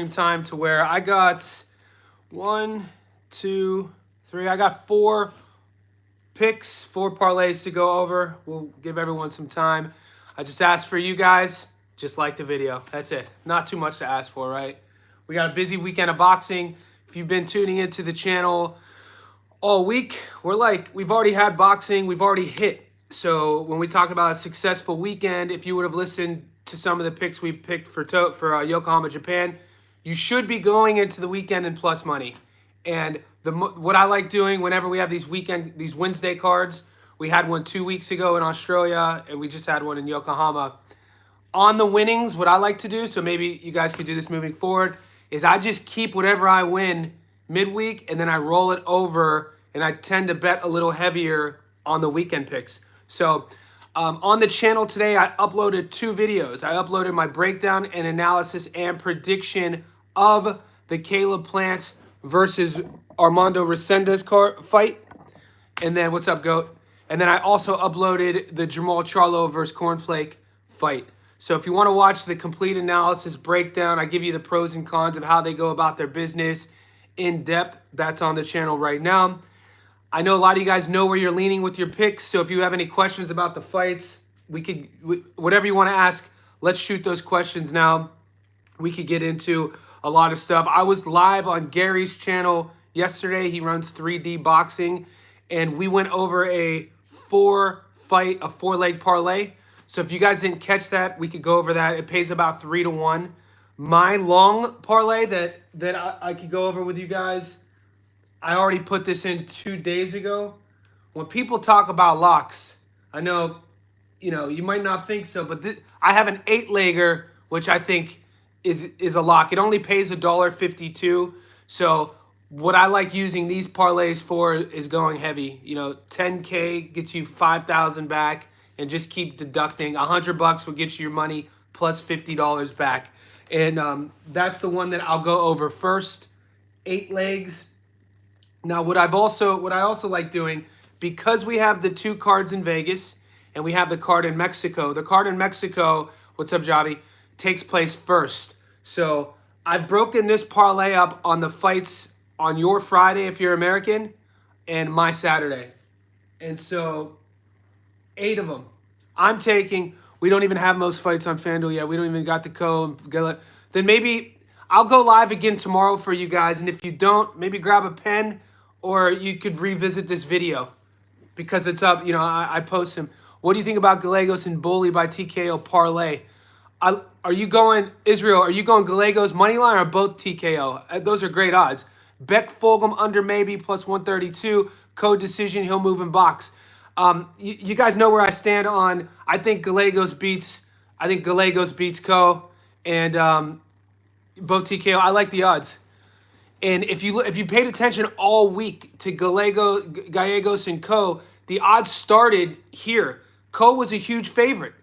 time to where I got 1, 2, 3. I got 4 picks, 4 parlays to go over. We'll give everyone some time. I just asked for you guys. Just like the video. That's it. Not too much to ask for, right? We got a busy weekend of boxing. If you've been tuning into the channel all week, we've already had boxing. We've already hit. So when we talk about a successful weekend, if you would have listened to some of the picks we picked for Yokohama, Japan, you should be going into the weekend in plus money. And what I like doing whenever we have these Wednesday cards, we had one 2 weeks ago in Australia, and we just had one in Yokohama. On the winnings, what I like to do, so maybe you guys could do this moving forward, is I just keep whatever I win midweek, and then I roll it over, and I tend to bet a little heavier on the weekend picks. So on the channel today, I uploaded 2 videos. I uploaded my breakdown and analysis and prediction of the Caleb Plant versus Armando Resendez fight. And then, what's up, GOAT? And then I also uploaded the Jamal Charlo versus Cornflake fight. So if you want to watch the complete analysis breakdown, I give you the pros and cons of how they go about their business in depth. That's on the channel right now. I know a lot of you guys know where you're leaning with your picks, so if you have any questions about the fights, whatever you want to ask, let's shoot those questions now. We could get into a lot of stuff. I was live on Gary's channel yesterday. He runs 3D Boxing, and we went over a 4-leg parlay. So if you guys didn't catch that, we could go over that. It pays about 3-1. My long parlay that I could go over with you guys, I already put this in 2 days ago. When people talk about locks, I know, you might not think so, but I have an 8-legger, which I think is a lock. It only pays $1.52. So what I like using these parlays for is going heavy. 10K gets you 5,000 back, and just keep deducting. $100 will get you your money plus $50 back. And that's the one that I'll go over first. 8 legs. Now, what I also like doing, because we have the 2 cards in Vegas and we have the card in Mexico. The card in Mexico, what's up, Javi, takes place first. So I've broken this parlay up on the fights on your Friday if you're American and my Saturday. And so 8 of them. I'm taking. We don't even have most fights on FanDuel yet. We don't even got the code. Then maybe I'll go live again tomorrow for you guys. And if you don't, maybe grab a pen, or you could revisit this video because it's up. I post them. What do you think about Gallegos and Bully by TKO parlay? Are you going, Israel, are you going Gallegos money line or both TKO? Those are great odds. Beck Fulgham under maybe plus 132. Code decision, he'll move in box. You guys know where I stand on. I think Gallegos beats Co. And both TKO. I like the odds. And if you paid attention all week to Gallegos and Co, the odds started here. Co was a huge favorite.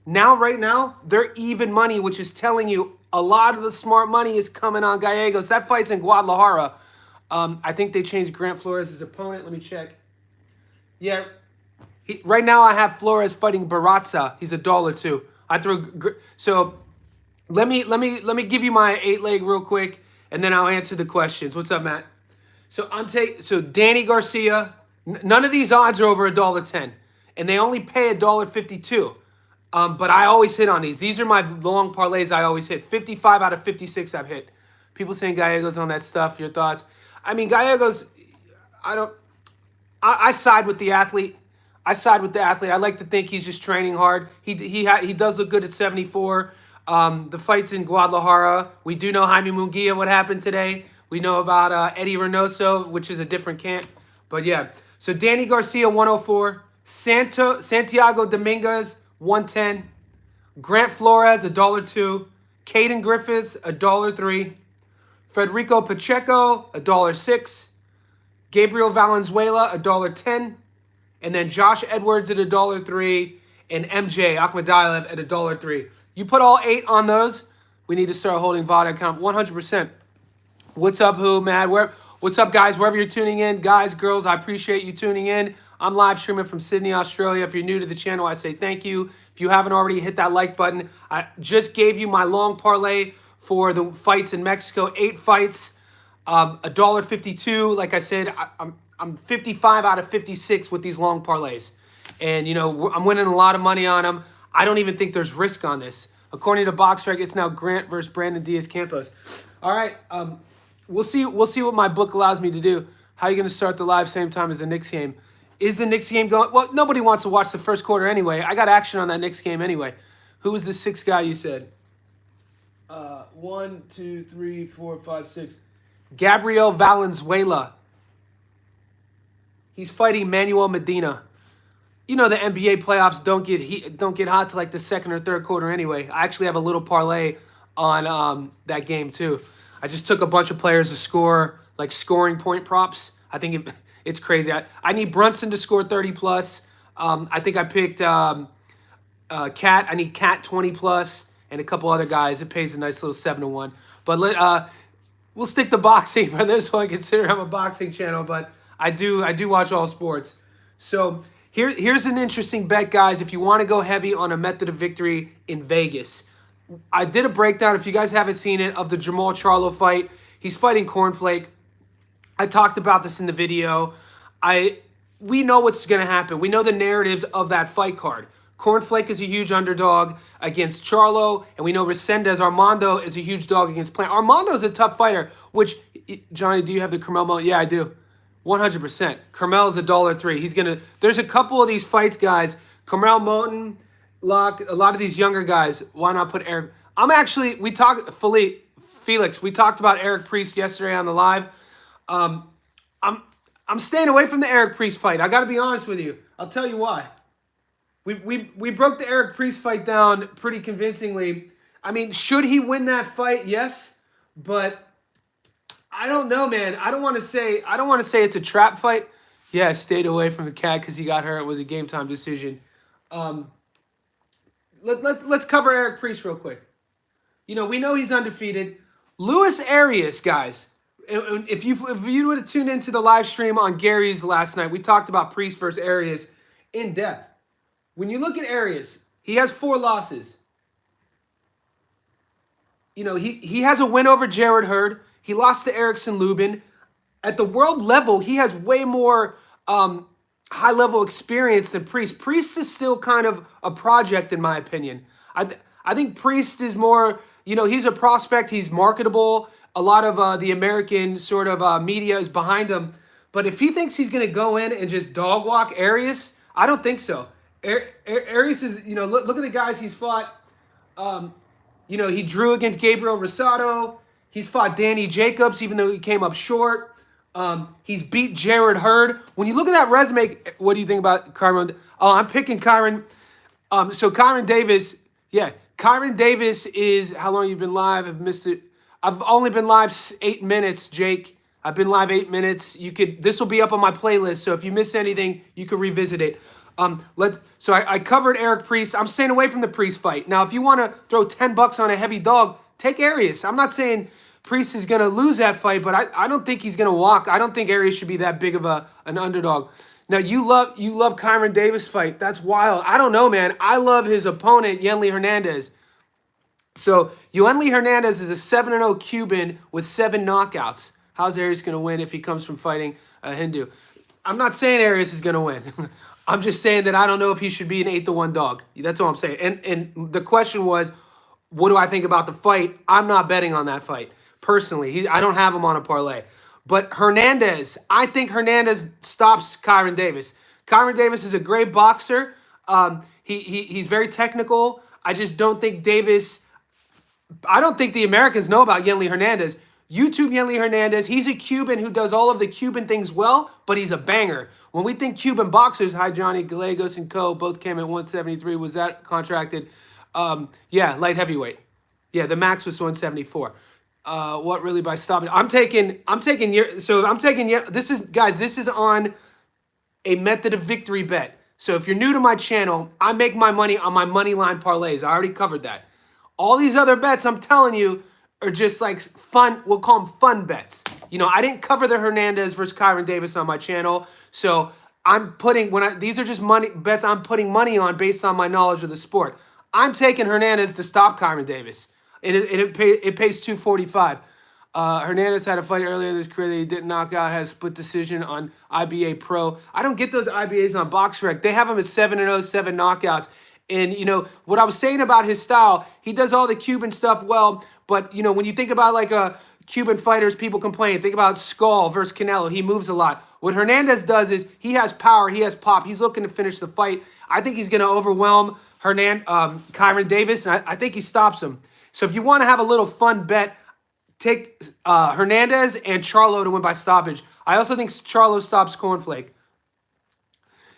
Right now, they're even money, which is telling you a lot of the smart money is coming on Gallegos. That fight's in Guadalajara. I think they changed Grant Flores' opponent. Let me check. Yeah. Right now, I have Flores fighting Barraza. He's $1.02. So let me give you my 8-leg real quick, and then I'll answer the questions. What's up, Matt? So Danny Garcia. None of these odds are over $1.10, and they only pay $1.52. But I always hit on these. These are my long parlays. I always hit 55 out of 56. I've hit. People saying Gallegos on that stuff. Your thoughts? I mean, Gallegos. I side with the athlete. I like to think he's just training hard. He does look good at 74. The fight's in Guadalajara. We do know Jaime Munguia, what happened today. We know about Eddie Reynoso, which is a different camp. But yeah, so Danny Garcia, 104. Santiago Dominguez, 110. Grant Flores, $1.02. Caden Griffiths, $1.03. Federico Pacheco, $1.06. Gabriel Valenzuela, $1.10. And then Josh Edwards at $1.03, and MJ Akhmadiev at $1.03. You put all 8 on those, we need to start holding VOD account 100%. What's up, Matt? What's up, guys? Wherever you're tuning in, guys, girls, I appreciate you tuning in. I'm live streaming from Sydney, Australia. If you're new to the channel, I say thank you. If you haven't already, hit that like button. I just gave you my long parlay for the fights in Mexico. 8 fights, $1.52. Like I said, I'm 55 out of 56 with these long parlays. And, you know, I'm winning a lot of money on them. I don't even think there's risk on this. According to BoxRec, it's now Grant versus Brandon Diaz-Campos. All right, we'll see what my book allows me to do. How are you going to start the live same time as the Knicks game? Is the Knicks game going? Well, nobody wants to watch the first quarter anyway. I got action on that Knicks game anyway. Who was the 6th guy you said? 1, 2, 3, 4, 5, 6. Gabriel Valenzuela. He's fighting Manuel Medina. You know the NBA playoffs don't get hot to like the second or third quarter anyway. I actually have a little parlay on that game too. I just took a bunch of players to score, like scoring point props. I think it's crazy. I need Brunson to score 30 plus. I think I picked Cat. I need Cat 20 plus and a couple other guys. It pays a nice little 7-1. But we'll stick to boxing for this one. Consider I'm a boxing channel, but I do watch all sports. So here's an interesting bet, guys. If you want to go heavy on a method of victory in Vegas, I did a breakdown, if you guys haven't seen it, of the Jamal Charlo fight. He's fighting Cornflake. I talked about this in the video. We know what's going to happen. We know the narratives of that fight card. Cornflake is a huge underdog against Charlo, and we know Resendez Armando is a huge dog against Plant. Armando's a tough fighter, which, Johnny, do you have the Carmel? Yeah, I do. 100%. Carmel's $1.03. He's going to, there's a couple of these fights, guys. Carmel Moten, Locke, a lot of these younger guys. Why not put Eric? Felix, we talked about Eric Priest yesterday on the live. I'm staying away from the Eric Priest fight. I got to be honest with you. I'll tell you why. We broke the Eric Priest fight down pretty convincingly. I mean, should he win that fight? Yes, but I don't know, man. I don't want to say it's a trap fight. Yeah, I stayed away from the Cat because he got hurt. It was a game time decision. Let's cover Eric Priest real quick. You know, we know he's undefeated. Luis Arias, guys. If you would have tuned into the live stream on Gary's last night, we talked about Priest versus Arias in depth. When you look at Arias, he has 4 losses. You know, he has a win over Jared Hurd. He lost to Erickson Lubin. At the world level, he has way more high-level experience than Priest. Priest is still kind of a project, in my opinion. I think Priest is more, you know, he's a prospect. He's marketable. A lot of the American sort of media is behind him. But if he thinks he's going to go in and just dog walk Arias, I don't think so. Arias is, you know, look at the guys he's fought. You know, he drew against Gabriel Rosado. He's fought Danny Jacobs, even though he came up short. He's beat Jared Hurd. When you look at that resume, what do you think about Kyron? Oh, I'm picking Kyron. So Kyron Davis, yeah. Kyron Davis is, how long you been live? I've missed it. I've only been live 8 minutes, Jake. I've been live 8 minutes. This will be up on my playlist, so if you miss anything, you can revisit it. So I covered Eric Priest. I'm staying away from the Priest fight. Now, if you want to throw $10 on a heavy dog, take Arias. I'm not saying Priest is going to lose that fight, but I don't think he's going to walk. I don't think Arias should be that big of an underdog. Now, you love Kyron Davis fight. That's wild. I don't know, man. I love his opponent, Yenli Hernandez. So, Yenli Hernandez is a 7-0 Cuban with 7 knockouts. How's Arias going to win if he comes from fighting a Hindu? I'm not saying Arias is going to win. I'm just saying that I don't know if he should be an 8-1 dog. That's all I'm saying. And the question was, what do I think about the fight? I'm not betting on that fight. Personally, I don't have him on a parlay. But Hernandez, I think Hernandez stops Kyron Davis. Kyron Davis is a great boxer. He's very technical. I just don't think Davis... I don't think the Americans know about Yenli Hernandez. YouTube Yenli Hernandez. He's a Cuban who does all of the Cuban things well, but he's a banger. When we think Cuban boxers, hi Johnny, Gallegos and Co. both came at 173. Was that contracted? Yeah, light heavyweight. Yeah, the max was 174. What really by stopping? This is on a method of victory bet. So if you're new to my channel, I make my money on my money line parlays. I already covered that. All these other bets, I'm telling you, are just like fun. We'll call them fun bets. You know, I didn't cover the Hernandez versus Kyron Davis on my channel, so I'm putting these are just money bets I'm putting money on based on my knowledge of the sport. I'm taking Hernandez to stop Kyron Davis. And it pays 245. Hernandez had a fight earlier this career that he didn't knock out, has split decision on IBA Pro. I don't get those IBAs on BoxRec. They have him at 7-0, 7 knockouts. And, you know, what I was saying about his style, he does all the Cuban stuff well, but, you know, when you think about like Cuban fighters, people complain. Think about Skull versus Canelo. He moves a lot. What Hernandez does is he has power, he has pop. He's looking to finish the fight. I think he's going to overwhelm Kyron Davis, and I think he stops him. So if you want to have a little fun bet, take Hernandez and Charlo to win by stoppage. I also think Charlo stops Cornflake.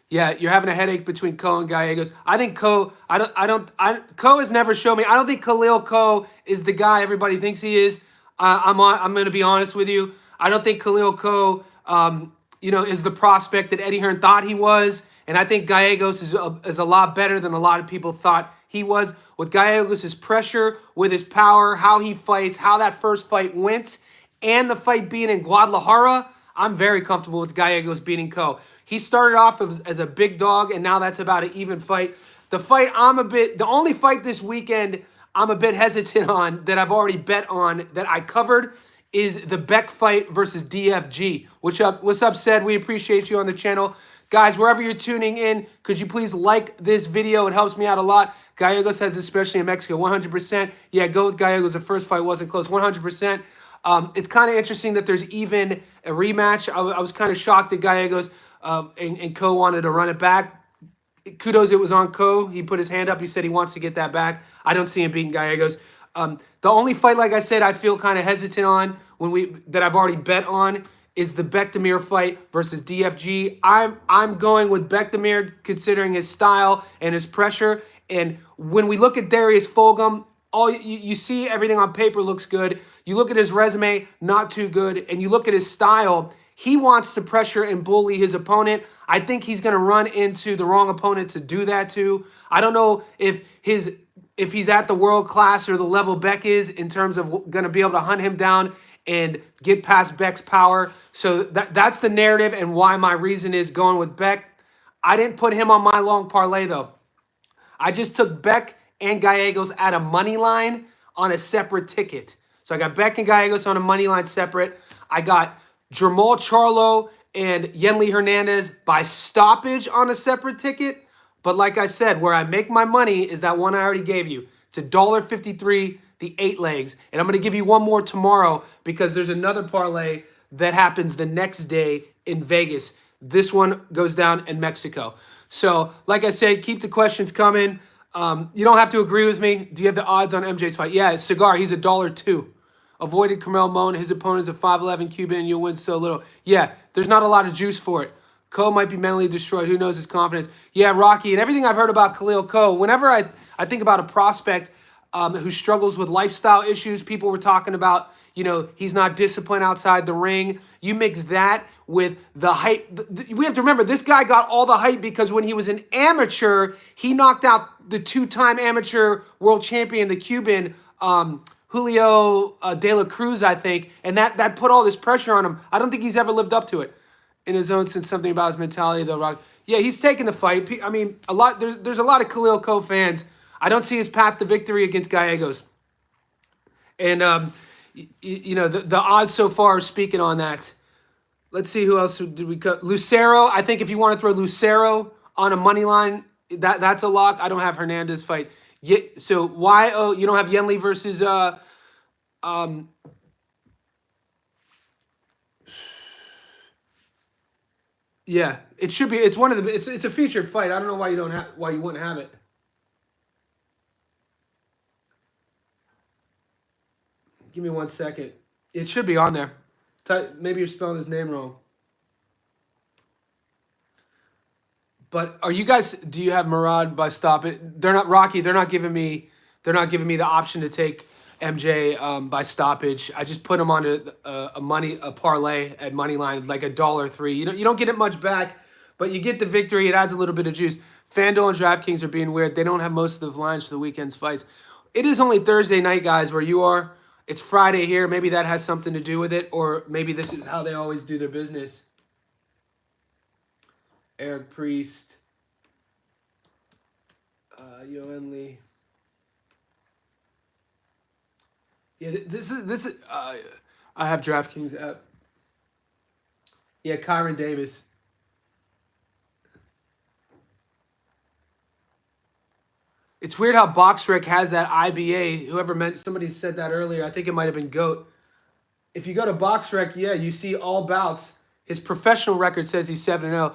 Yeah, you're having a headache between Ko and Gallegos. I think Ko. Ko has never shown me. I don't think Khalil Ko is the guy everybody thinks he is. I'm going to be honest with you. I don't think Khalil Ko, is the prospect that Eddie Hearn thought he was. And I think Gallegos is a lot better than a lot of people thought he was. With Gallegos, his pressure, with his power, how he fights, how that first fight went, and the fight being in Guadalajara, I'm very comfortable with Gallegos beating Ko. He started off as a big dog, and now that's about an even fight. The only fight this weekend I'm a bit hesitant on that I've already bet on that I covered is the Beck fight versus DFG. What's up, Sed? We appreciate you on the channel. Guys, wherever you're tuning in, could you please like this video? It helps me out a lot. Gallegos has, especially in Mexico, 100%. Yeah, go with Gallegos. The first fight wasn't close, 100%. It's kind of interesting that there's even a rematch. I was kind of shocked that Gallegos and Ko wanted to run it back. Kudos, it was on Ko. He put his hand up. He said he wants to get that back. I don't see him beating Gallegos. The only fight, like I said, I feel kind of hesitant on that I've already bet on is the Bekdamir fight versus DFG. I'm going with Bekdamir considering his style and his pressure. And when we look at Darius Fulgham, you see everything on paper looks good. You look at his resume, not too good. And you look at his style, he wants to pressure and bully his opponent. I think he's going to run into the wrong opponent to do that to. I don't know if he's at the world class or the level Beck is in terms of going to be able to hunt him down and get past Beck's power. So that's the narrative and why my reason is going with Beck. I didn't put him on my long parlay, though. I just took Beck and Gallegos at a money line on a separate ticket. So I got Beck and Gallegos on a money line separate. I got Jermall Charlo and Yenli Hernandez by stoppage on a separate ticket. But like I said, where I make my money is that one I already gave you. It's $1.53, the 8 legs. And I'm going to give you one more tomorrow because there's another parlay that happens the next day in Vegas. This one goes down in Mexico. So, like I said, keep the questions coming. You don't have to agree with me. Do you have the odds on MJ's fight? Yeah, it's Cigar. He's $1.02. Avoided Carmel Moan. His opponent is a 5'11 Cuban. You'll win so little. Yeah, there's not a lot of juice for it. Ko might be mentally destroyed. Who knows his confidence? Yeah, Rocky. And everything I've heard about Khalil Ko, whenever I think about a prospect who struggles with lifestyle issues, people were talking about, he's not disciplined outside the ring. You mix that with the hype. We have to remember, this guy got all the hype because when he was an amateur, he knocked out the 2-time amateur world champion, the Cuban, Julio De La Cruz, I think. And that put all this pressure on him. I don't think he's ever lived up to it in his own sense. Something about his mentality, though, Rock. Yeah, he's taking the fight. I mean, there's a lot of Khalil Ko fans. I don't see his path to victory against Gallegos. And, the odds so far are speaking on that. Let's see who else did we cut. Lucero. I think if you want to throw Lucero on a money line, that's a lock. I don't have Hernandez fight. Yeah, so why? Oh, you don't have Yenli versus yeah, it should be. It's one of the. It's a featured fight. I don't know why you wouldn't have it. Give me 1 second. It should be on there. Maybe you're spelling his name wrong. But are you guys? Do you have Murad by stop it? They're not Rocky. They're not giving me the option to take MJ by stoppage. I just put them on a parlay at money line like $1.03. You don't get it much back, but you get the victory. It adds a little bit of juice. FanDuel and DraftKings are being weird. They don't have most of the lines for the weekend's fights. It is only Thursday night, guys, where you are. It's Friday here. Maybe that has something to do with it, or maybe this is how they always do their business. Eric Priest. Yoen Lee. Yeah, this is. I have DraftKings app. Yeah, Kyron Davis. It's weird how BoxRec has that IBA. Whoever meant somebody said that earlier. I think it might have been Goat. If you go to BoxRec, yeah, you see all bouts. His professional record says he's 7-0.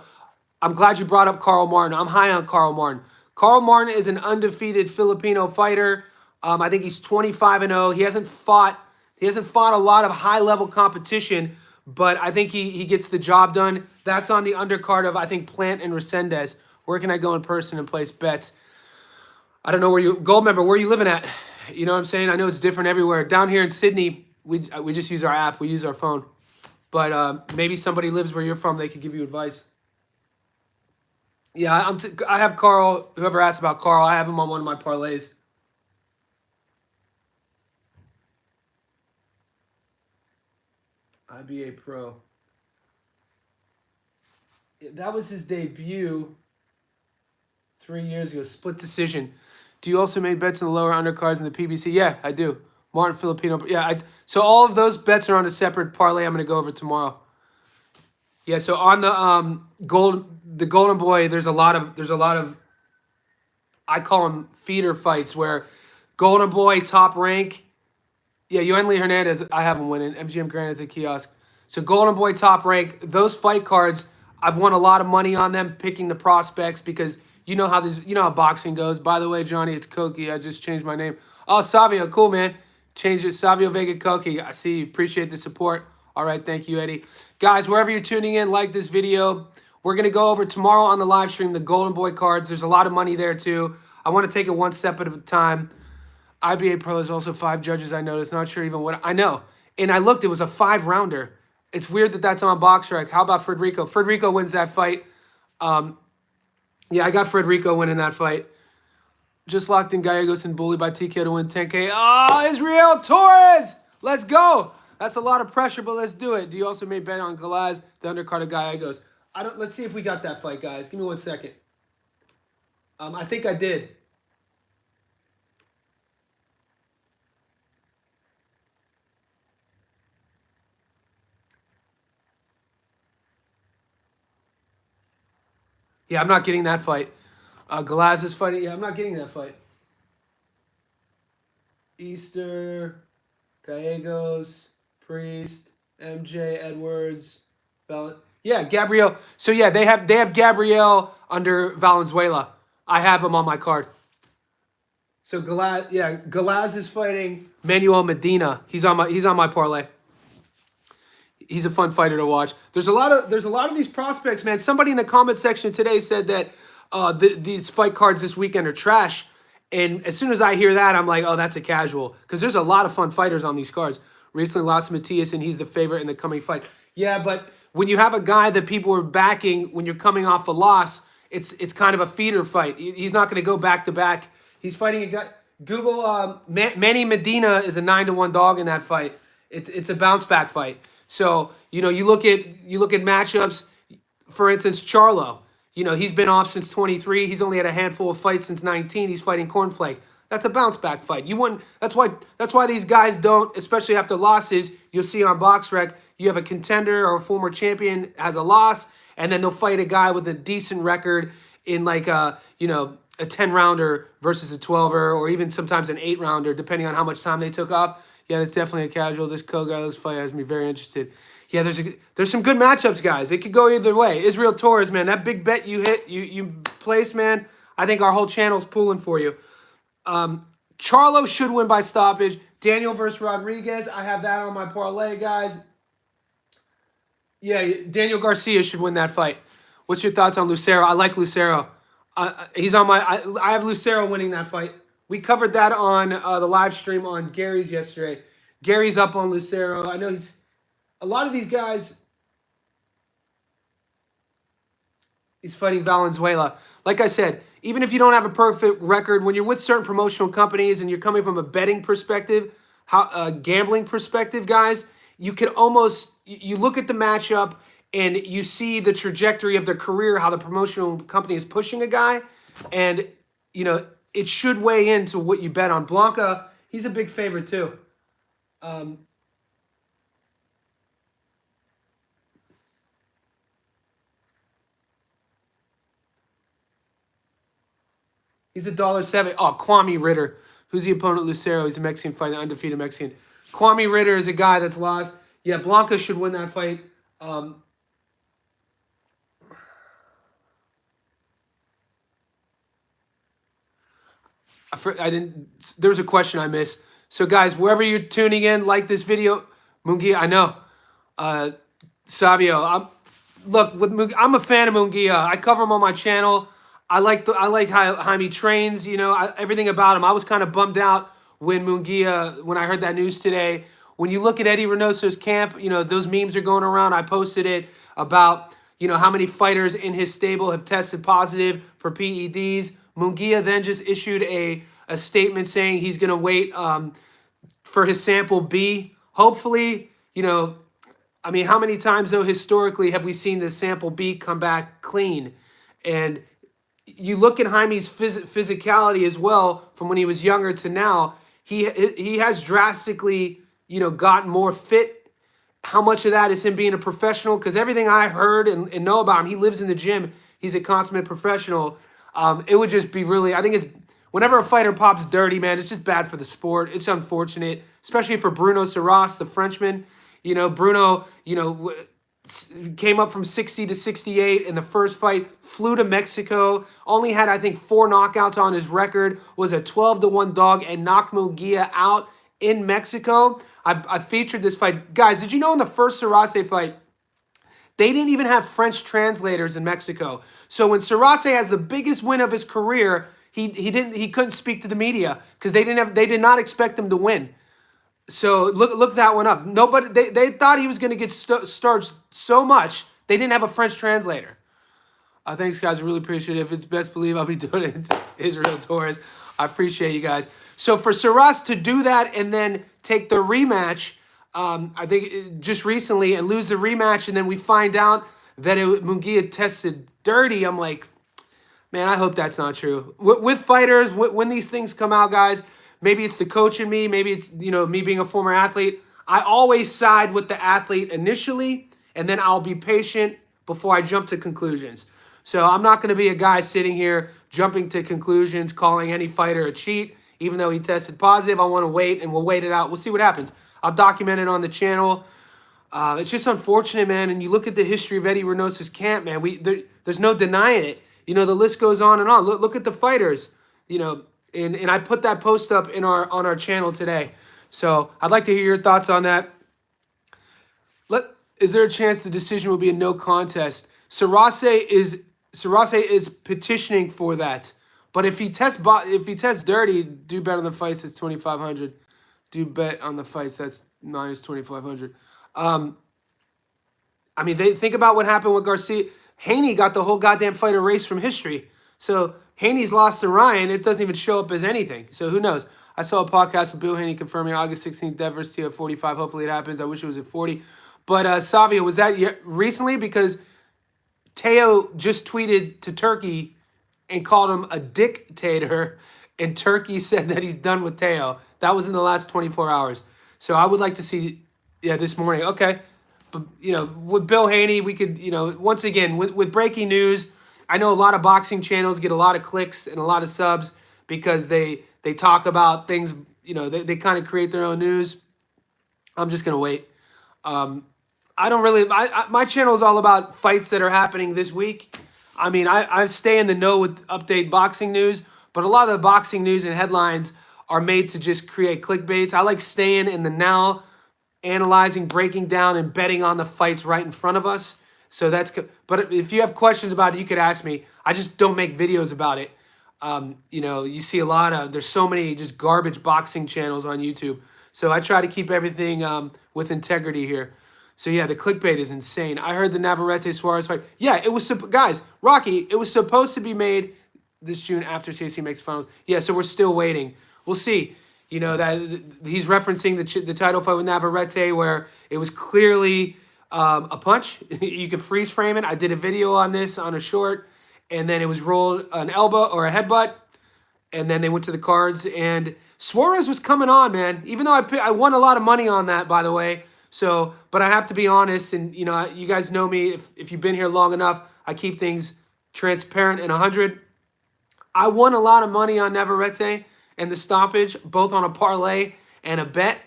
I'm glad you brought up Carl Martin. I'm high on Carl Martin. Carl Martin is an undefeated Filipino fighter. I think he's 25-0. He hasn't fought a lot of high-level competition, but I think he gets the job done. That's on the undercard of, I think, Plant and Resendez. Where can I go in person and place bets? I don't know where you, Gold member, where are you living at? You know what I'm saying? I know it's different everywhere. Down here in Sydney, we just use our app. We use our phone. But maybe somebody lives where you're from. They could give you advice. Yeah, I have Carl. Whoever asked about Carl, I have him on one of my parlays. IBA Pro. That was his debut 3 years ago. Split decision. Do you also make bets in the lower undercards in the PBC? Yeah, I do. Martin Filipino. Yeah, so all of those bets are on a separate parlay I'm going to go over tomorrow. Yeah, so on the Golden Boy, there's a lot of I call them feeder fights where Golden Boy top rank. Yeah, Yuenli Hernandez, I have him winning. MGM Grand is a kiosk. So Golden Boy top rank, those fight cards, I've won a lot of money on them picking the prospects because you know how boxing goes. By the way, Johnny, it's Koki. I just changed my name. Oh, Savio, cool, man. Change it, Savio Vega Koki. I see you. Appreciate the support. All right, thank you, Eddie. Guys, wherever you're tuning in, like this video. We're going to go over tomorrow on the live stream the Golden Boy cards. There's a lot of money there, too. I want to take it one step at a time. IBA Pro is also 5 judges, I noticed. Not sure even what... I know. And I looked. It was a 5-rounder. It's weird that that's on BoxRec. How about Federico? Federico wins that fight. Yeah, I got Federico winning that fight. Just locked in Gallegos and bullied by TKO to win 10K. Oh, Israel Torres! Let's go! That's a lot of pressure, but let's do it. Do you also make bet on Galaz, the undercard of Gallegos? Let's see if we got that fight, guys. Give me 1 second. I think I did. Yeah, I'm not getting that fight. Galaz is fighting. Yeah, I'm not getting that fight. Easter, Gallegos, Priest, MJ, Edwards, yeah, Gabriel. So yeah, they have Gabriel under Valenzuela. I have him on my card. So Galaz is fighting Manuel Medina. He's on my parlay. He's a fun fighter to watch. There's a lot of these prospects, man. Somebody in the comment section today said that these fight cards this weekend are trash. And as soon as I hear that, I'm like, oh, that's a casual. Because there's a lot of fun fighters on these cards. Recently lost Matias, and he's the favorite in the coming fight. Yeah, but when you have a guy that people are backing when you're coming off a loss, it's kind of a feeder fight. He's not going to go back-to-back. He's fighting a guy. Google Manny Medina is a 9-1 dog in that fight. It's a bounce-back fight. So, you look at matchups, for instance, Charlo. He's been off since 23. He's only had a handful of fights since 19. He's fighting Cornflake. That's a bounce back fight. You wouldn't. That's why these guys don't, especially after losses. You'll see on BoxRec, you have a contender or a former champion has a loss, and then they'll fight a guy with a decent record in like a 10-rounder versus a 12er, or even sometimes an 8-rounder, depending on how much time they took off. Yeah, that's definitely a casual. This Koga's fight has me very interested. Yeah, there's some good matchups, guys. It could go either way. Israel Torres, man, that big bet you hit, you placed, man. I think our whole channel's pulling for you. Charlo should win by stoppage. Daniel versus Rodriguez, I have that on my parlay, guys. Yeah, Daniel Garcia should win that fight. What's your thoughts on Lucero? I like Lucero. He's on my. I have Lucero winning that fight. We covered that on the live stream on Gary's yesterday. Gary's up on Lucero. I know he's. A lot of these guys, he's fighting Valenzuela. Like I said, even if you don't have a perfect record, when you're with certain promotional companies and you're coming from a betting perspective, gambling perspective, guys, you can almost, you look at the matchup and you see the trajectory of their career, how the promotional company is pushing a guy, and, it should weigh into what you bet on. Blanca, he's a big favorite too. Um, he's $1.07. Oh, Kwame Ritter. Who's the opponent? Lucero. He's a Mexican fighter, undefeated Mexican. Kwame Ritter is a guy that's lost. Yeah, Blanca should win that fight. I didn't. There was a question I missed. So, guys, wherever you're tuning in, like this video. Munguia, I know. Savio, I'm a fan of Munguia. I cover him on my channel. I like how Jaime trains. You know, everything about him. I was kind of bummed out when when I heard that news today. When you look at Eddie Reynoso's camp, you know those memes are going around. I posted it about how many fighters in his stable have tested positive for PEDs. Munguia then just issued a statement saying he's going to wait for his sample B. Hopefully, I mean, how many times, though, historically have we seen the sample B come back clean? And you look at Jaime's physicality as well from when he was younger to now. He has drastically, gotten more fit. How much of that is him being a professional? Because everything I heard and know about him, he lives in the gym. He's a consummate professional. It would just be really, I think it's, whenever a fighter pops dirty, man, it's just bad for the sport. It's unfortunate, especially for Bruno Serras, the Frenchman. Bruno, came up from 60 to 68 in the first fight, flew to Mexico, only had, I think, 4 knockouts on his record, was a 12-1 dog, and knocked Munguia out in Mexico. I featured this fight. Guys, did you know in the first Serrase fight, they didn't even have French translators in Mexico. So when Serrase has the biggest win of his career, he couldn't speak to the media because they did not expect him to win. So look that one up. Nobody they thought he was going to get starched so much they didn't have a French translator. Thanks, guys. I really appreciate it. If it's best believe I'll be doing it in Israel tours. I appreciate you guys. So for Serras to do that and then take the rematch, I think just recently, and lose the rematch, and then we find out that Munguia tested dirty. I'm like, man, I hope that's not true. With fighters, when these things come out, guys, maybe it's the coach in me, maybe it's me being a former athlete. I always side with the athlete initially, and then I'll be patient before I jump to conclusions. So I'm not going to be a guy sitting here jumping to conclusions, calling any fighter a cheat, even though he tested positive. I want to wait, and we'll wait it out. We'll see what happens. I'll document it on the channel. It's just unfortunate, man. And you look at the history of Eddie Reynoso's camp, man. There's no denying it. The list goes on and on. Look at the fighters. And I put that post up on our channel today. So I'd like to hear your thoughts on that. Is there a chance the decision will be a no contest? Serrase is petitioning for that. But if he tests dirty, do bet on the fights. It's 2,500. Do bet on the fights. That's minus 2,500. I mean, they think about what happened with Garcia. Haney got the whole goddamn fight erased from history. So Haney's lost to Ryan. It doesn't even show up as anything. So who knows? I saw a podcast with Bill Haney confirming August 16th, Dev versus Teo at 45. Hopefully it happens. I wish it was at 40. But Savio, was that recently? Because Teo just tweeted to Turkey and called him a dictator, and Turkey said that he's done with Teo. That was in the last 24 hours. So I would like to see, this morning. Okay. But, with Bill Haney, we could, once again, with breaking news, I know a lot of boxing channels get a lot of clicks and a lot of subs because they talk about things, they kind of create their own news. I'm just going to wait. I don't really, my channel is all about fights that are happening this week. I mean, I stay in the know with update boxing news, but a lot of the boxing news and headlines are made to just create clickbaits. I like staying in the now, analyzing, breaking down, and betting on the fights right in front of us. So that's good. But if you have questions about it, you could ask me. I just don't make videos about it. You see a lot of, there's so many just garbage boxing channels on YouTube. So I try to keep everything with integrity here. So yeah, the clickbait is insane. I heard the Navarrete-Suarez fight. Yeah, it was, guys, Rocky, it was supposed to be made this June after CAC makes finals. Yeah, so we're still waiting. We'll see. That he's referencing the title fight with Navarrete where it was clearly a punch. You could freeze frame it. I did a video on this on a short, and then it was rolled an elbow or a headbutt. and then they went to the cards. And Suarez was coming on, man. Even though I won a lot of money on that, by the way. So, but I have to be honest, and you know, you guys know me. If you've been here long enough, I keep things transparent and 100. I won a lot of money on Navarrete and the stoppage, both on a parlay and a bet,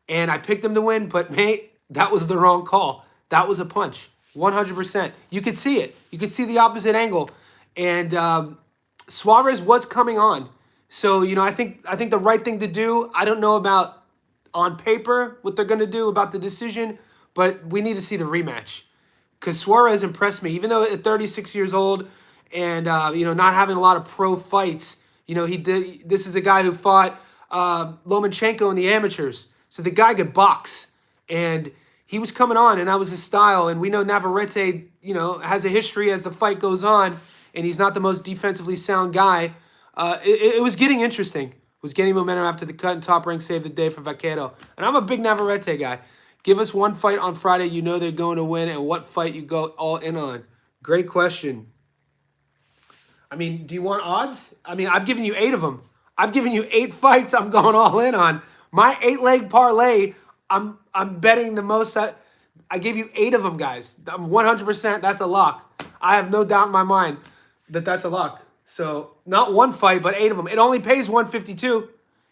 and I picked him to win. But mate, that was the wrong call. That was a punch, 100%. You could see it. You could see the opposite angle, and Suarez was coming on. So you know, I think the right thing to do. I don't know about on paper what they're going to do about the decision, but we need to see the rematch because Suarez impressed me, even though at 36 years old and you know, not having a lot of pro fights. You know, he did. This is a guy who fought Lomachenko in the amateurs, so the guy could box, and he was coming on, and that was his style. And we know Navarrete, you know, has a history as the fight goes on, and he's not the most defensively sound guy. It was getting interesting. Was getting momentum after the cut, and Top Rank saved the day for Vaquero. And I'm a big Navarrete guy. Give us one fight on Friday you know they're going to win, and what fight you go all in on. Great question. I mean, do you want odds? I mean, I've given you 8 of them. I've given you 8 fights I'm going all in on. My 8-leg parlay, I'm betting the most. I gave you 8 of them, guys. I'm 100%. That's a lock. I have no doubt in my mind that that's a lock. So, not one fight, but 8 of them. It only pays 152.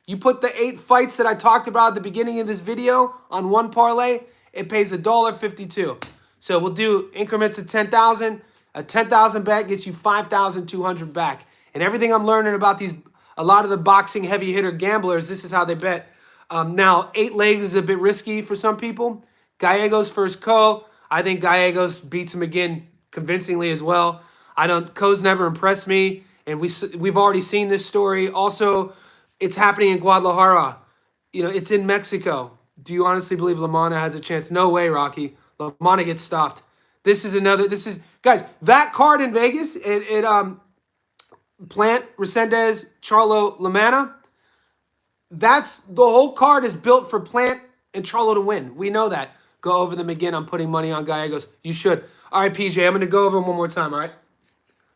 You put the 8 fights that I talked about at the beginning of this video on one parlay, it pays $1.52. So, we'll do increments of 10,000. A 10,000 bet gets you 5,200 back. And everything I'm learning about a lot of the boxing heavy hitter gamblers, this is how they bet. Now, 8 legs is a bit risky for some people. Gallegos first Ko. I think Gallegos beats him again convincingly as well. Ko's never impressed me. And we've already seen this story. Also, it's happening in Guadalajara. You know, it's in Mexico. Do you honestly believe LaManna has a chance? No way, Rocky. LaManna gets stopped. Guys, that card in Vegas, Plant, Resendez, Charlo, LaManna, the whole card is built for Plant and Charlo to win. We know that. Go over them again. I'm putting money on Gallegos. You should. All right, PJ, I'm going to go over them one more time, all right?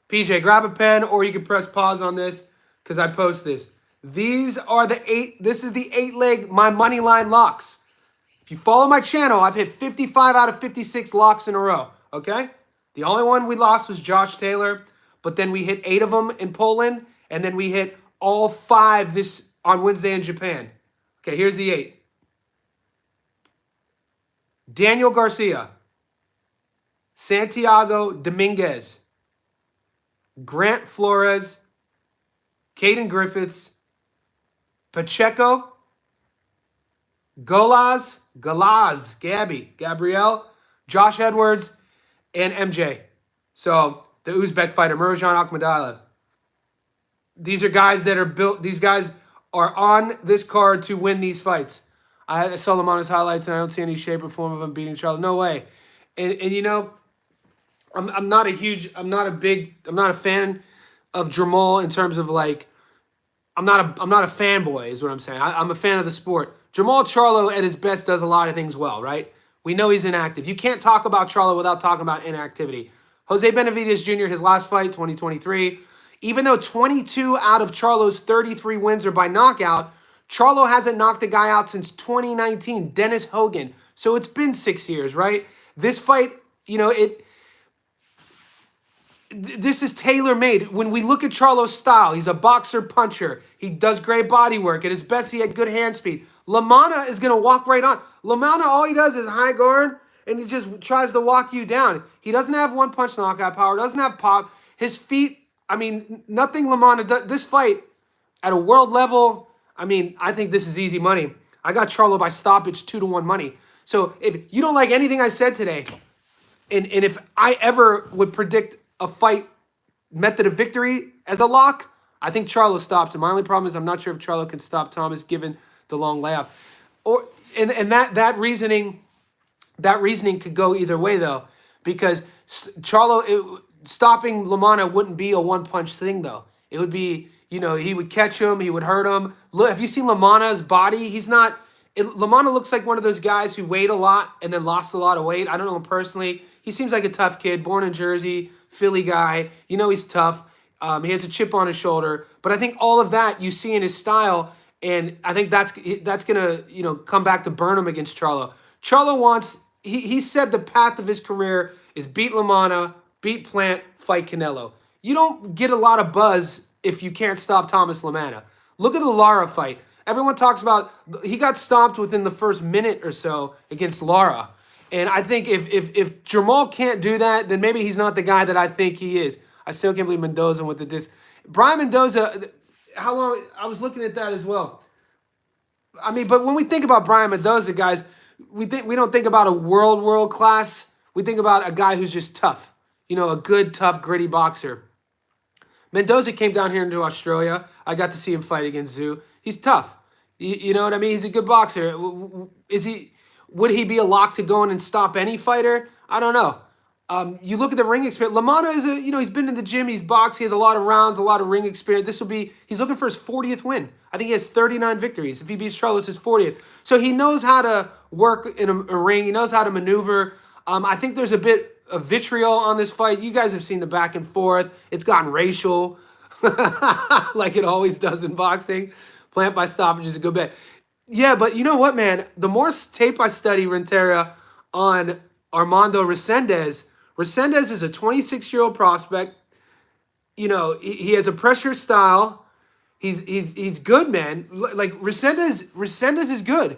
PJ, grab a pen, or you can press pause on this because I post this. These are the 8. This is the 8-leg, my money line locks. If you follow my channel, I've hit 55 out of 56 locks in a row, okay? The only one we lost was Josh Taylor, but then we hit 8 of them in Poland, and then we hit all 5 on Wednesday in Japan. Okay, here's the 8. Daniel Garcia, Santiago Dominguez, Grant Flores, Caden Griffiths, Pacheco, Gabrielle, Josh Edwards, and MJ. So the Uzbek fighter, Murodjon Akhmadaliev. These are guys that are built. These guys are on this card to win these fights. I saw them on his highlights, and I don't see any shape or form of him beating Charlo. No way. And you know, I'm not a fan of Jamal in terms of like, I'm not a fanboy is what I'm saying. I'm a fan of the sport. Jamal Charlo at his best does a lot of things well, right? We know he's inactive. You can't talk about Charlo without talking about inactivity. Jose Benavidez Jr., his last fight, 2023. Even though 22 out of Charlo's 33 wins are by knockout, Charlo hasn't knocked a guy out since 2019, Dennis Hogan. So it's been 6 years, right? This fight, you know, this is tailor-made. When we look at Charlo's style, he's a boxer-puncher. He does great body work. At his best, he had good hand speed. LaManna is going to walk right on. LaManna, all he does is high guard, and he just tries to walk you down. He doesn't have one-punch knockout power, doesn't have pop. His feet, I mean, nothing LaManna does. This fight, at a world level, I mean, I think this is easy money. I got Charlo by stoppage 2-1 money. So if you don't like anything I said today, and if I ever would predict a fight method of victory as a lock, I think Charlo stops. And my only problem is I'm not sure if Charlo can stop Thomas given the long layoff. And that reasoning could go either way though, because Charlo stopping LaManna wouldn't be a one-punch thing though. It would be, you know, he would catch him, he would hurt him. Look, have you seen LaManna's body? LaManna looks like one of those guys who weighed a lot and then lost a lot of weight. I don't know him personally. He seems like a tough kid, born in Jersey, Philly guy. You know he's tough. He has a chip on his shoulder, but I think all of that you see in his style, and I think that's gonna come back to burn him against Charlo. Charlo wants he said the path of his career is beat LaManna, beat Plant, fight Canelo. You don't get a lot of buzz if you can't stop Thomas LaManna. Look at the Lara fight. Everyone talks about he got stopped within the first minute or so against Lara. And I think if Jamal can't do that, then maybe he's not the guy that I think he is. I still can't believe Mendoza went to this. Brian Mendoza, how long? I was looking at that as well. I mean, but when we think about Brian Mendoza, guys, we don't think about a world class. We think about a guy who's just tough. A good, tough, gritty boxer. Mendoza came down here into Australia. I got to see him fight against Zhu. He's tough. You know what I mean? He's a good boxer. Would he be a lock to go in and stop any fighter? I don't know. You look at the ring experience. LaManna is he's been in the gym. He's boxed. He has a lot of rounds, a lot of ring experience. He's looking for his 40th win. I think he has 39 victories. If he beats Charlo, it's his 40th. So he knows how to work in a ring. He knows how to maneuver. I think there's a bit of vitriol on this fight. You guys have seen the back and forth. It's gotten racial, like it always does in boxing. Plant by stoppage is a good bet. Yeah, but you know what, man? The more tape I study, Renteria, on Armando Resendez is a 26-year-old prospect. He has a pressure style. He's good, man. Like Resendez is good.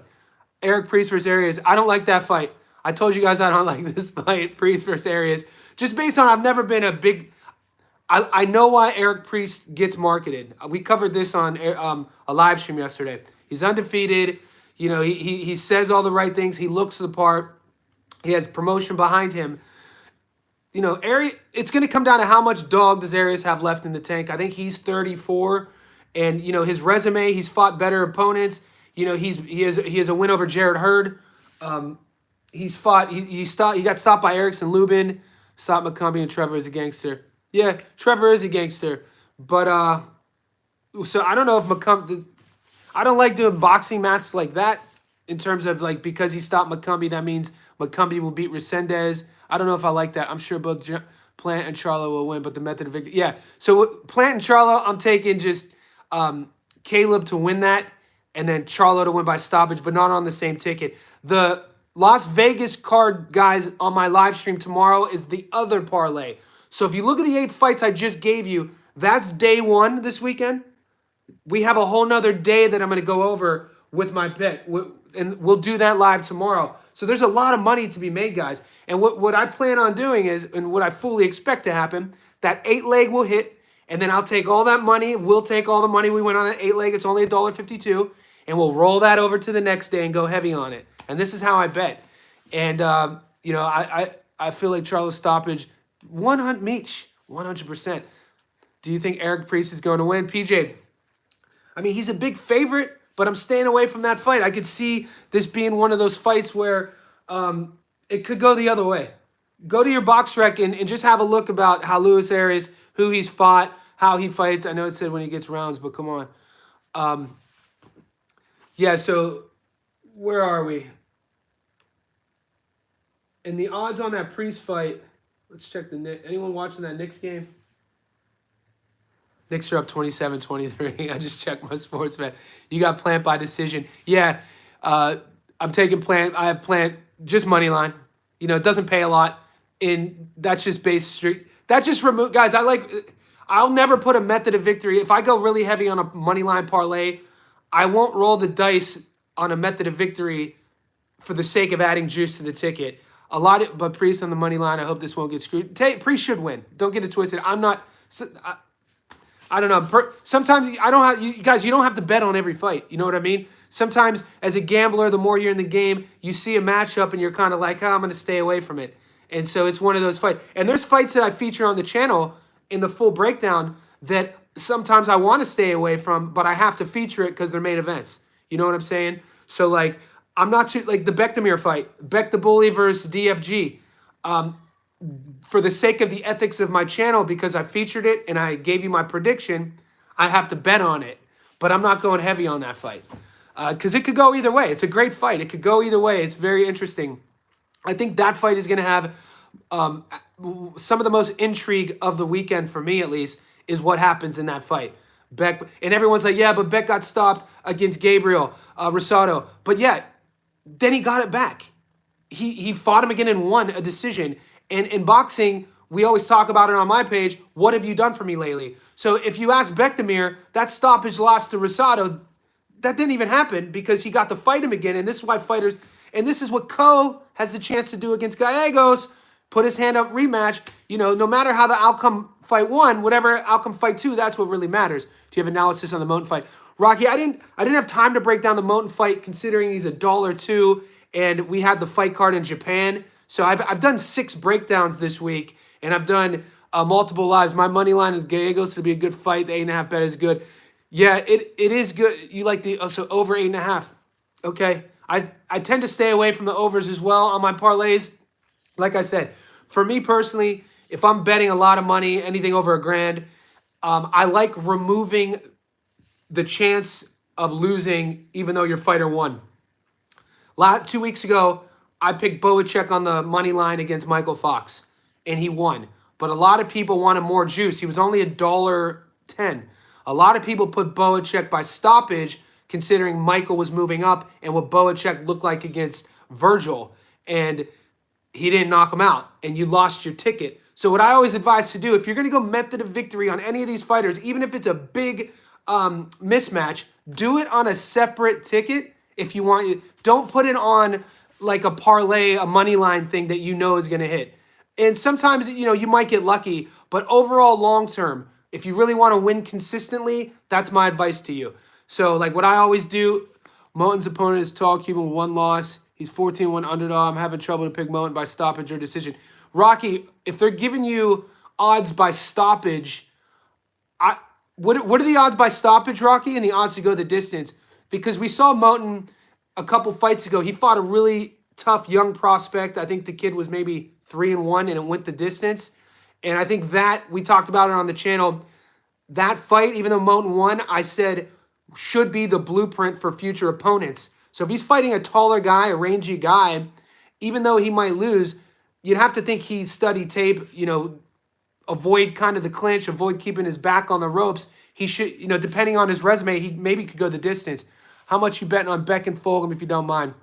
Eric Priest versus Arias. I don't like that fight. I told you guys I don't like this fight, Priest versus Arias. Just based on I've never been a big... I know why Eric Priest gets marketed. We covered this on a live stream yesterday. He's undefeated. He says all the right things. He looks the part. He has promotion behind him. It's going to come down to how much dog does Arias have left in the tank. I think he's 34. And, his resume, he's fought better opponents. He has a win over Jared Hurd. He got stopped by Erickson Lubin, stopped McCumbie, and Trevor is a gangster. Yeah, Trevor is a gangster. But, so I don't know if McCumbie... I don't like doing boxing matches like that in terms of, because he stopped McCumbie, that means McCumbie will beat Resendez. I don't know if I like that. I'm sure both Plant and Charlo will win, but the method of victory... Yeah, so Plant and Charlo, I'm taking just Caleb to win that and then Charlo to win by stoppage, but not on the same ticket. The Las Vegas card, guys, on my live stream tomorrow is the other parlay. So if you look at the 8 fights I just gave you, that's day 1 this weekend. We have a whole nother day that I'm going to go over with my bet, and we'll do that live tomorrow. So there's a lot of money to be made, guys. And what I plan on doing is, and what I fully expect to happen, that 8 leg will hit, and then I'll take all that money. We'll take all the money we went on that 8 leg. It's only $1.52, and we'll roll that over to the next day and go heavy on it. And this is how I bet. And I feel like Charlo's stoppage 100%. Do you think Eric Priest is going to win, PJ? I mean, he's a big favorite, but I'm staying away from that fight. I could see this being one of those fights where it could go the other way. Go to your box rec and just have a look about how Luis Arias, who he's fought, how he fights. I know it said when he gets rounds, but come on. Yeah, so where are we? And the odds on that Priest fight, let's check the Knicks. Anyone watching that Knicks game? Knicks are up 27-23. I just checked my sports bet. You got Plant by decision. Yeah, I'm taking Plant. I have Plant just money line. It doesn't pay a lot. And that's just base street. That just remove guys. I'll never put a method of victory. If I go really heavy on a money line parlay, I won't roll the dice on a method of victory for the sake of adding juice to the ticket. But Priest on the money line. I hope this won't get screwed. Priest should win. Don't get it twisted. I'm not. I don't know. Sometimes I don't have you guys. You don't have to bet on every fight. You know what I mean? Sometimes as a gambler, the more you're in the game, you see a matchup and you're kind of like, I'm going to stay away from it. And so it's one of those fights. And there's fights that I feature on the channel in the full breakdown that sometimes I want to stay away from, but I have to feature it because they're main events. You know what I'm saying? So I'm not too the Bektamir fight, Beck the Bully versus DFG. For the sake of the ethics of my channel, because I featured it and I gave you my prediction, I have to bet on it. But I'm not going heavy on that fight because it could go either way. It's a great fight. It could go either way. It's very interesting. I think that fight is going to have some of the most intrigue of the weekend for me, at least, is what happens in that fight. Beck, and everyone's like, yeah, but Beck got stopped against Gabriel Rosado. But yeah, then he got it back. He fought him again and won a decision. And in boxing, we always talk about it on my page. What have you done for me lately? So if you ask Bektemir, that stoppage loss to Rosado, that didn't even happen because he got to fight him again. And this is why fighters, and this is what Ko has the chance to do against Gallegos, put his hand up, rematch. You know, no matter how the outcome fight one, whatever outcome fight two, that's what really matters. Do you have analysis on the Moten fight? Rocky, I didn't have time to break down the Moten fight considering he's $1.02 and we had the fight card in Japan. So I've done 6 breakdowns this week and I've done multiple lives. My money line is Gallegos to be a good fight. The 8.5 bet is good. Yeah, it is good. You like the so over 8.5. Okay. I tend to stay away from the overs as well on my parlays. Like I said, for me personally, if I'm betting a lot of money, anything over $1,000, I like removing the chance of losing even though your fighter won. 2 weeks ago, I picked Boacek on the money line against Michael Fox, and he won. But a lot of people wanted more juice. He was only $1.10. A lot of people put Boacek by stoppage, considering Michael was moving up and what Boacek looked like against Virgil. And he didn't knock him out, and you lost your ticket. So what I always advise to do, if you're going to go method of victory on any of these fighters, even if it's a big mismatch, do it on a separate ticket if you want. Don't put it on like a parlay, a money line thing that you know is going to hit. And sometimes, you know, you might get lucky, but overall long term, if you really want to win consistently, that's my advice to you. So like what I always do, Moten's opponent is tall Cuban with 1 loss. He's 14-1 underdog. I'm having trouble to pick Moten by stoppage or decision. Rocky, if they're giving you odds by stoppage, what are the odds by stoppage, Rocky, and the odds to go the distance? Because we saw Moten a couple fights ago. He fought a really tough young prospect. I think the kid was maybe 3-1, and it went the distance. And I think that, we talked about it on the channel, that fight, even though Moten won, I said should be the blueprint for future opponents. So if he's fighting a taller guy, a rangy guy, even though he might lose, you'd have to think he studied tape, you know, avoid kind of the clinch, avoid keeping his back on the ropes. He should, you know, depending on his resume, he maybe could go the distance. How much you betting on Beck and Fulgham, if you don't mind?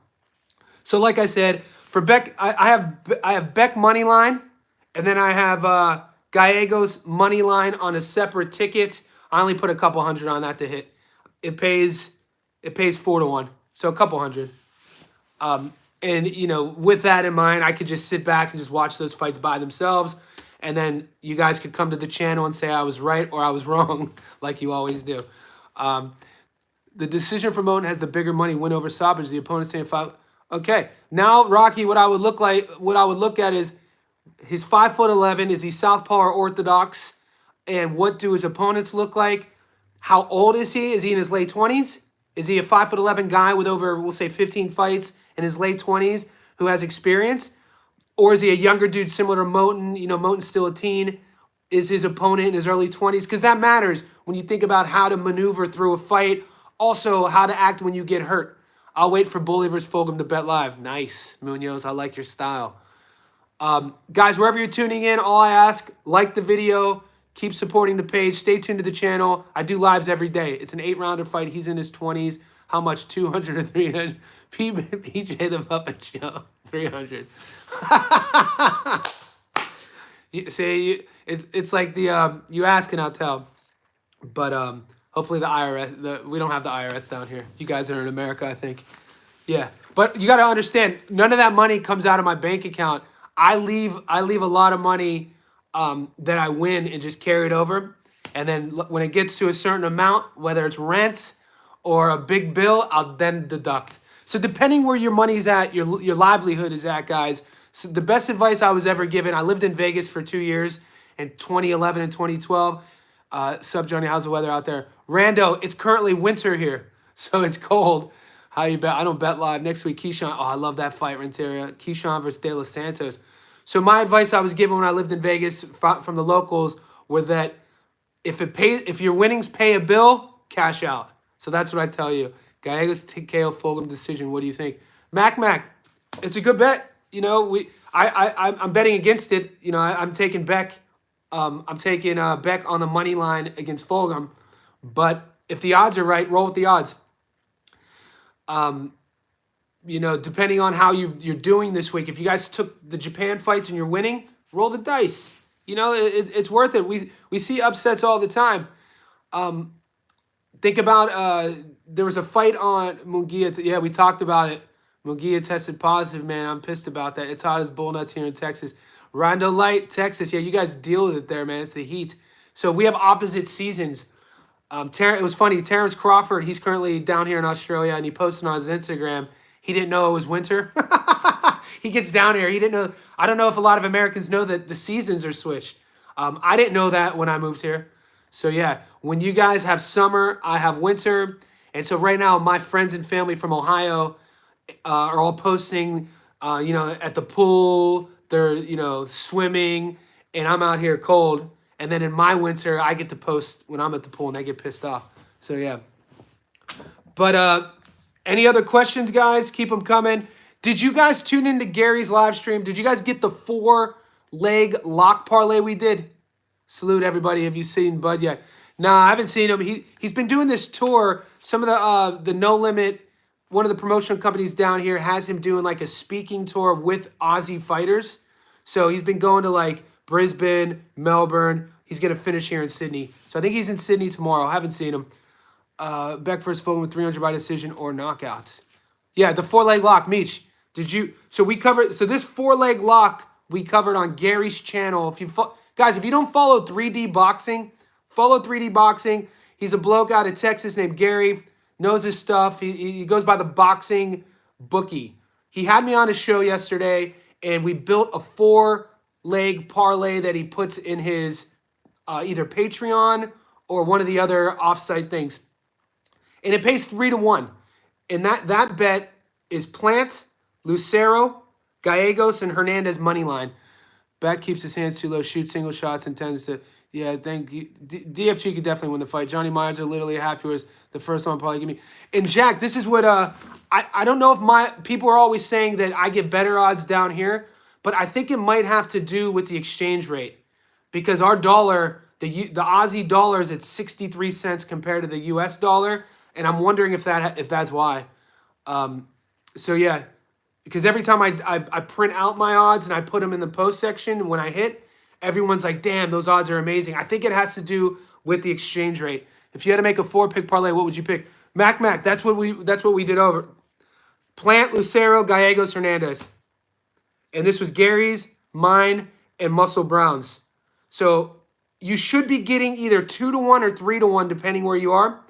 So like I said, for Beck, I have Beck money line, and then I have Gallegos money line on a separate ticket. I only put a couple hundred on that to hit. It pays 4-1, so a couple hundred. And you know, with that in mind, I could just sit back and just watch those fights by themselves, and then you guys could come to the channel and say I was right or I was wrong, like you always do. The decision for Moten has the bigger money win over stoppage. The opponent saying 5. Okay, now Rocky, what I would look at is his 5'11". Is he southpaw or orthodox? And what do his opponents look like? How old is he? Is he in his late 20s? Is he a 5'11" guy with over, we'll say, 15 fights in his late 20s who has experience? Or is he a younger dude similar to Moten? You know, Moten's still a teen. Is his opponent in his early 20s? Because that matters when you think about how to maneuver through a fight. Also, how to act when you get hurt. I'll wait for Bully vs. Fulgham to bet live. Nice, Munoz. I like your style. Guys, wherever you're tuning in, all I ask, like the video. Keep supporting the page. Stay tuned to the channel. I do lives every day. It's an 8-rounder fight. He's in his 20s. How much? 200 or 300? PJ the Muppet Show. 300. It's like the you ask and I'll tell. But hopefully the IRS, we don't have the IRS down here. You guys are in America, I think. Yeah. But you got to understand, none of that money comes out of my bank account. I leave a lot of money that I win and just carry it over. And then when it gets to a certain amount, whether it's rent or a big bill, I'll then deduct. So depending where your money's at, your livelihood is at, guys. So the best advice I was ever given, I lived in Vegas for 2 years, in 2011 and 2012. Sub Johnny, how's the weather out there? Rando, it's currently winter here, so it's cold. How you bet? I don't bet live. Next week, Keyshawn. Oh, I love that fight, Renteria. Keyshawn versus De Los Santos. So my advice I was given when I lived in Vegas from the locals were that if your winnings pay a bill, cash out. So that's what I tell you. Gallegos KO Fulgham decision. What do you think? Mac, it's a good bet. You know, I'm betting against it. You know, I'm taking Beck I'm taking Beck on the money line against Fulgham. But if the odds are right, roll with the odds. You know, depending on how you're doing this week, if you guys took the Japan fights and you're winning, roll the dice. You know, it's worth it. We see upsets all the time. Think about there was a fight on Munguia. Yeah, we talked about it. Munguia tested positive, man. I'm pissed about that. It's hot as bull nuts here in Texas. Rondo Light, Texas. Yeah, you guys deal with it there, man. It's the heat. So we have opposite seasons. It was funny. Terrence Crawford, he's currently down here in Australia, and he posted on his Instagram. He didn't know it was winter. He gets down here. He didn't know. I don't know if a lot of Americans know that the seasons are switched. I didn't know that when I moved here. So, yeah, when you guys have summer, I have winter. And so right now, my friends and family from Ohio are all posting, you know, at the pool. They're, you know, swimming. And I'm out here cold. And then in my winter, I get to post when I'm at the pool and they get pissed off. So, yeah. But any other questions, guys? Keep them coming. Did you guys tune into Gary's live stream? Did you guys get the 4-leg lock parlay we did? Salute, everybody. Have you seen Bud yet? Nah, I haven't seen him. He's been doing this tour. Some of the No Limit, one of the promotional companies down here has him doing like a speaking tour with Aussie fighters. So he's been going to like Brisbane, Melbourne. He's going to finish here in Sydney. So I think he's in Sydney tomorrow. I haven't seen him. Beck versus Fulgham with 300 by decision or knockouts. Yeah, the 4-leg lock. Meech, did you? So we covered. So this 4-leg lock we covered on Gary's channel. If you guys, if you don't follow 3D Boxing, follow 3D Boxing. He's a bloke out of Texas named Gary. Knows his stuff. He goes by the Boxing Bookie. He had me on his show yesterday, and we built a 4-leg parlay that he puts in his either Patreon or one of the other offsite things. And it pays 3-1. And that bet is Plant, Lucero, Gallegos, and Hernandez money line. Beck keeps his hands too low, shoots single shots, and tends to, yeah, thank you. DFG could definitely win the fight. Johnny Myers are literally half yours. The first one probably give me. And Jack, this is what, I don't know if my people are always saying that I get better odds down here, but I think it might have to do with the exchange rate. Because our dollar, the Aussie dollar is at 63 cents compared to the US dollar. And I'm wondering if that's why. So yeah, because every time I print out my odds and I put them in the post section, when I hit, everyone's like, damn, those odds are amazing. I think it has to do with the exchange rate. If you had to make a 4-pick parlay, what would you pick? Mac, that's what we did over. Plant, Lucero, Gallegos, Hernandez. And this was Gary's, mine, and Muscle Brown's. So you should be getting either 2-1 or 3-1, depending where you are.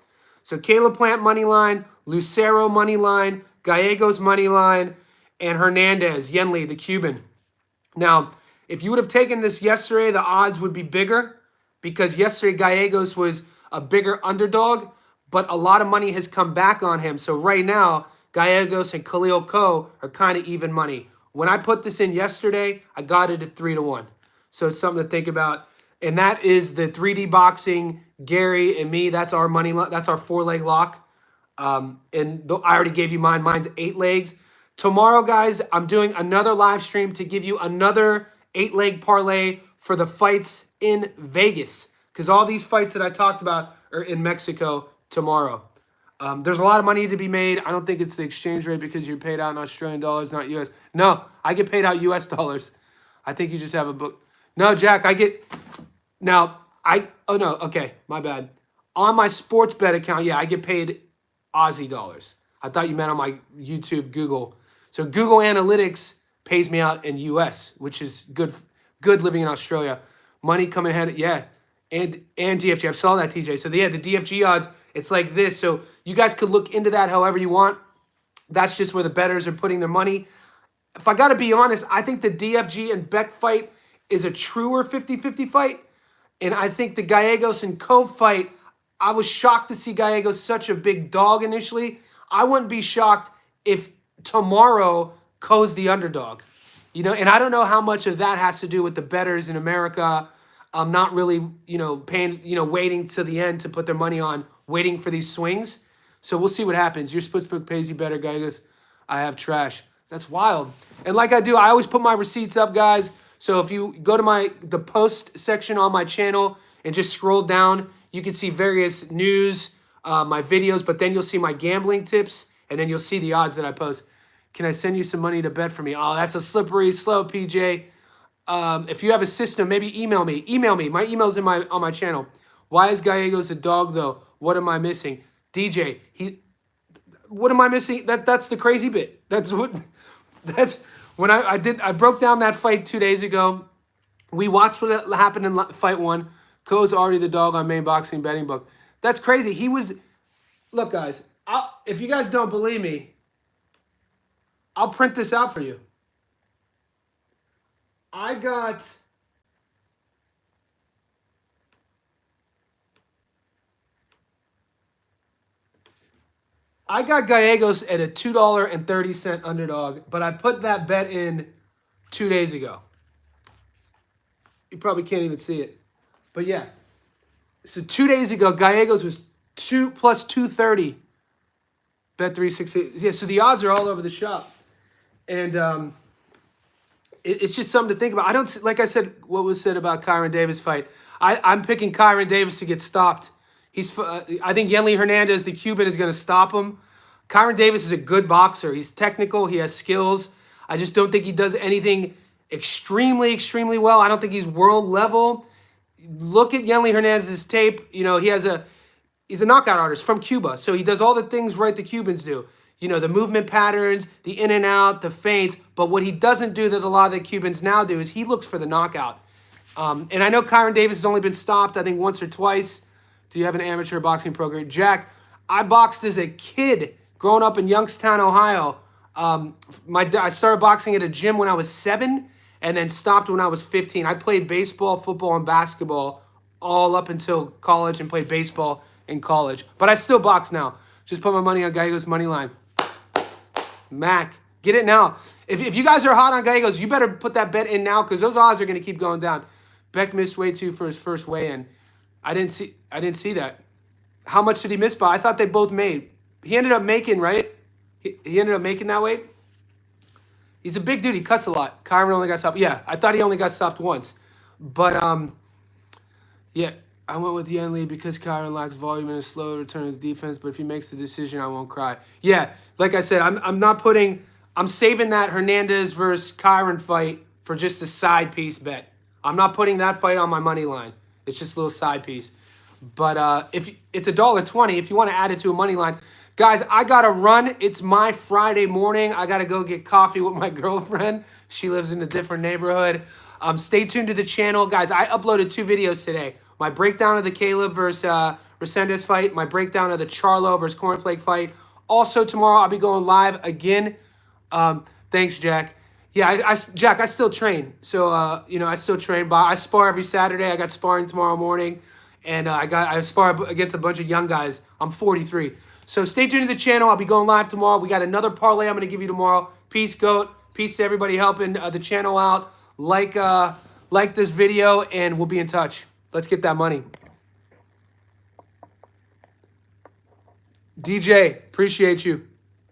So Caleb Plant money line, Lucero money line, Gallegos money line, and Hernandez, Yenli, the Cuban. Now, if you would have taken this yesterday, the odds would be bigger because yesterday Gallegos was a bigger underdog, but a lot of money has come back on him. So right now, Gallegos and Khalil Ko are kind of even money. When I put this in yesterday, I got it at 3-1. So it's something to think about. And that is the 3D Boxing, Gary and me. That's our money. That's our 4-leg lock. I already gave you mine. Mine's 8 legs. Tomorrow, guys, I'm doing another live stream to give you another 8-leg parlay for the fights in Vegas. Because all these fights that I talked about are in Mexico tomorrow. There's a lot of money to be made. I don't think it's the exchange rate because you're paid out in Australian dollars, not US. No, I get paid out US dollars. I think you just have a book. No, Jack, I get... Now, oh no, okay, my bad. On my sports bet account, yeah, I get paid Aussie dollars. I thought you meant on my YouTube, Google. So Google Analytics pays me out in US, which is good living in Australia. Money coming ahead, yeah. And DFG, I saw that, TJ. So yeah, the DFG odds, it's like this. So you guys could look into that however you want. That's just where the bettors are putting their money. If I got to be honest, I think the DFG and Beck fight is a truer 50-50 fight. And I think the Gallegos and Ko fight, I was shocked to see Gallegos such a big dog initially. I wouldn't be shocked if tomorrow Ko's the underdog. You know, and I don't know how much of that has to do with the bettors in America not really, paying, waiting to the end to put their money on, waiting for these swings. So we'll see what happens. Your sportsbook pays you better, Gallegos. I have trash. That's wild. And like I do, I always put my receipts up, guys. So if you go to the post section on my channel and just scroll down, you can see various news, my videos, but then you'll see my gambling tips, and then you'll see the odds that I post. Can I send you some money to bet for me? Oh, that's a slippery slope, PJ. If you have a system, maybe email me. Email me. My email's on my channel. Why is Gallegos a dog though? What am I missing? DJ, what am I missing? That's the crazy bit. That's when I broke down that fight 2 days ago. We watched what happened in fight 1. Co's already the dog on main boxing betting book. That's crazy. Look guys, if you guys don't believe me, I'll print this out for you. I got Gallegos at a $2.30 underdog, but I put that bet in 2 days ago. You probably can't even see it. But yeah. So 2 days ago, Gallegos was plus 230. Bet 360. Yeah, so the odds are all over the shop. And it's just something to think about. I don't, like I said, what was said about Kyron Davis fight. I'm picking Kyron Davis to get stopped. I think Yenli Hernandez, the Cuban, is going to stop him. Kyron Davis is a good boxer. He's technical. He has skills. I just don't think he does anything extremely, extremely well. I don't think he's world level. Look at Yenli Hernandez's tape. You know, he's a knockout artist from Cuba. So he does all the things right the Cubans do. You know, the movement patterns, the in and out, the feints. But what he doesn't do that a lot of the Cubans now do is he looks for the knockout. And I know Kyron Davis has only been stopped, I think, once or twice. Do you have an amateur boxing program? Jack, I boxed as a kid growing up in Youngstown, Ohio. I started boxing at a gym when I was 7 and then stopped when I was 15. I played baseball, football, and basketball all up until college and played baseball in college. But I still box now. Just put my money on Gallegos money line. Mac, get it now. If you guys are hot on Gallegos, you better put that bet in now because those odds are going to keep going down. Beck missed way too for his first weigh-in. I didn't see that. How much did he miss by? I thought they both made. He ended up making, right? He ended up making that weight? He's a big dude. He cuts a lot. Kyron only got stopped. Yeah, I thought he only got stopped once. But, yeah, I went with Yenli because Kyron lacks volume and is slow to return his defense. But if he makes the decision, I won't cry. Yeah, like I said, I'm saving that Hernandez versus Kyron fight for just a side piece bet. I'm not putting that fight on my money line. It's just a little side piece. But if it's $1.20, if you want to add it to a money line. Guys, I got to run. It's my Friday morning. I got to go get coffee with my girlfriend. She lives in a different neighborhood. Stay tuned to the channel. Guys, I uploaded 2 videos today. My breakdown of the Caleb versus Resendez fight. My breakdown of the Charlo versus Cornflake fight. Also, tomorrow I'll be going live again. Thanks, Jack. Yeah, Jack, I still train. So, you know, I still train. But I spar every Saturday. I got sparring tomorrow morning. And I spar against a bunch of young guys. I'm 43. So stay tuned to the channel. I'll be going live tomorrow. We got another parlay I'm going to give you tomorrow. Peace, GOAT. Peace to everybody helping the channel out. Like this video, and we'll be in touch. Let's get that money. DJ, appreciate you.